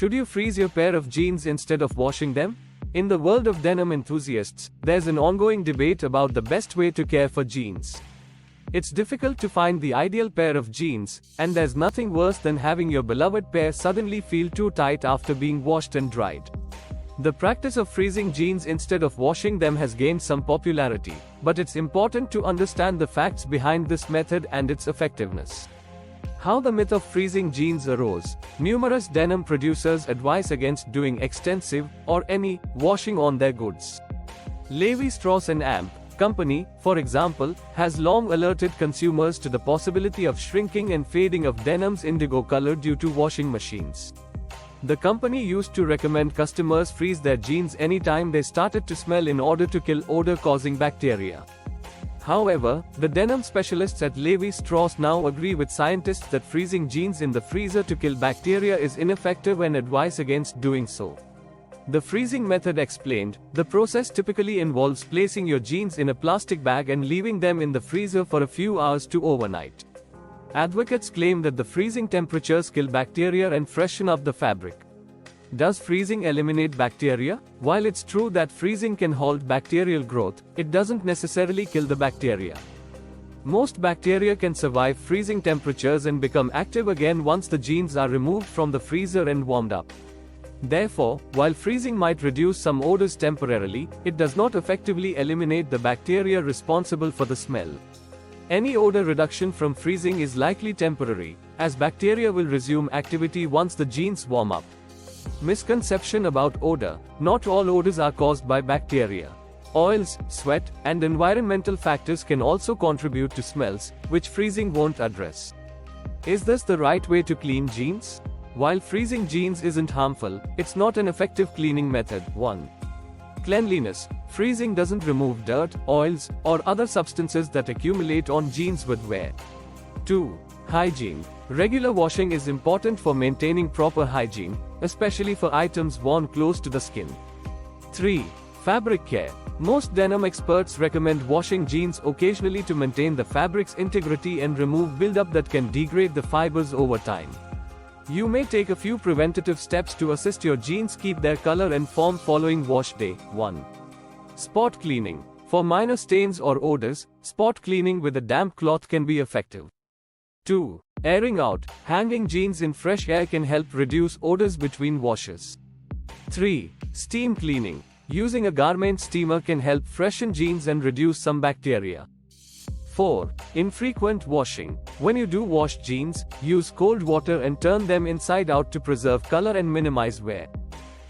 Should you freeze your pair of jeans instead of washing them? In the world of denim enthusiasts, there's an ongoing debate about the best way to care for jeans. It's difficult to find the ideal pair of jeans, and there's nothing worse than having your beloved pair suddenly feel too tight after being washed and dried. The practice of freezing jeans instead of washing them has gained some popularity, but it's important to understand the facts behind this method and its effectiveness. How the myth of freezing jeans arose. Numerous denim producers advise against doing extensive, or any, washing on their goods. Levi-Strauss & Amp Company, for example, has long alerted consumers to the possibility of shrinking and fading of denim's indigo color due to washing machines. The company used to recommend customers freeze their jeans anytime they started to smell in order to kill odor-causing bacteria. However, the denim specialists at Levi-Strauss now agree with scientists that freezing jeans in the freezer to kill bacteria is ineffective and advise against doing so. The freezing method explained, the process typically involves placing your jeans in a plastic bag and leaving them in the freezer for a few hours to overnight. Advocates claim that the freezing temperatures kill bacteria and freshen up the fabric. Does freezing eliminate bacteria? While it's true that freezing can halt bacterial growth, it doesn't necessarily kill the bacteria. Most bacteria can survive freezing temperatures and become active again once the jeans are removed from the freezer and warmed up. Therefore, while freezing might reduce some odors temporarily, it does not effectively eliminate the bacteria responsible for the smell. Any odor reduction from freezing is likely temporary, as bacteria will resume activity once the jeans warm up. Misconception about odor. Not all odors are caused by bacteria. Oils, sweat, and environmental factors can also contribute to smells, which freezing won't address. Is this the right way to clean jeans? While freezing jeans isn't harmful, it's not an effective cleaning method. 1. Cleanliness. Freezing doesn't remove dirt, oils, or other substances that accumulate on jeans with wear. 2. Hygiene. Regular washing is important for maintaining proper hygiene, especially for items worn close to the skin. 3. Fabric care. Most denim experts recommend washing jeans occasionally to maintain the fabric's integrity and remove buildup that can degrade the fibers over time. You may take a few preventative steps to assist your jeans keep their color and form following wash day. 1. Spot cleaning. For minor stains or odors, spot cleaning with a damp cloth can be effective. 2. Airing out. Hanging jeans in fresh air can help reduce odors between washes. 3. Steam cleaning. Using a garment steamer can help freshen jeans and reduce some bacteria. 4. Infrequent washing. When you do wash jeans, use cold water and turn them inside out to preserve color and minimize wear.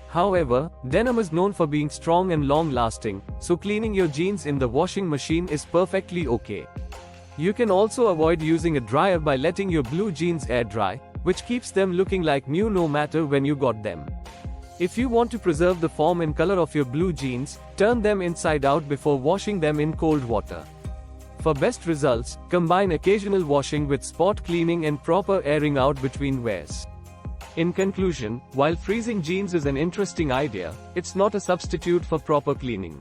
However, denim is known for being strong and long-lasting, so cleaning your jeans in the washing machine is perfectly okay. You can also avoid using a dryer by letting your blue jeans air dry, which keeps them looking like new no matter when you got them. If you want to preserve the form and color of your blue jeans, turn them inside out before washing them in cold water. For best results, combine occasional washing with spot cleaning and proper airing out between wears. In conclusion, while freezing jeans is an interesting idea, it's not a substitute for proper cleaning.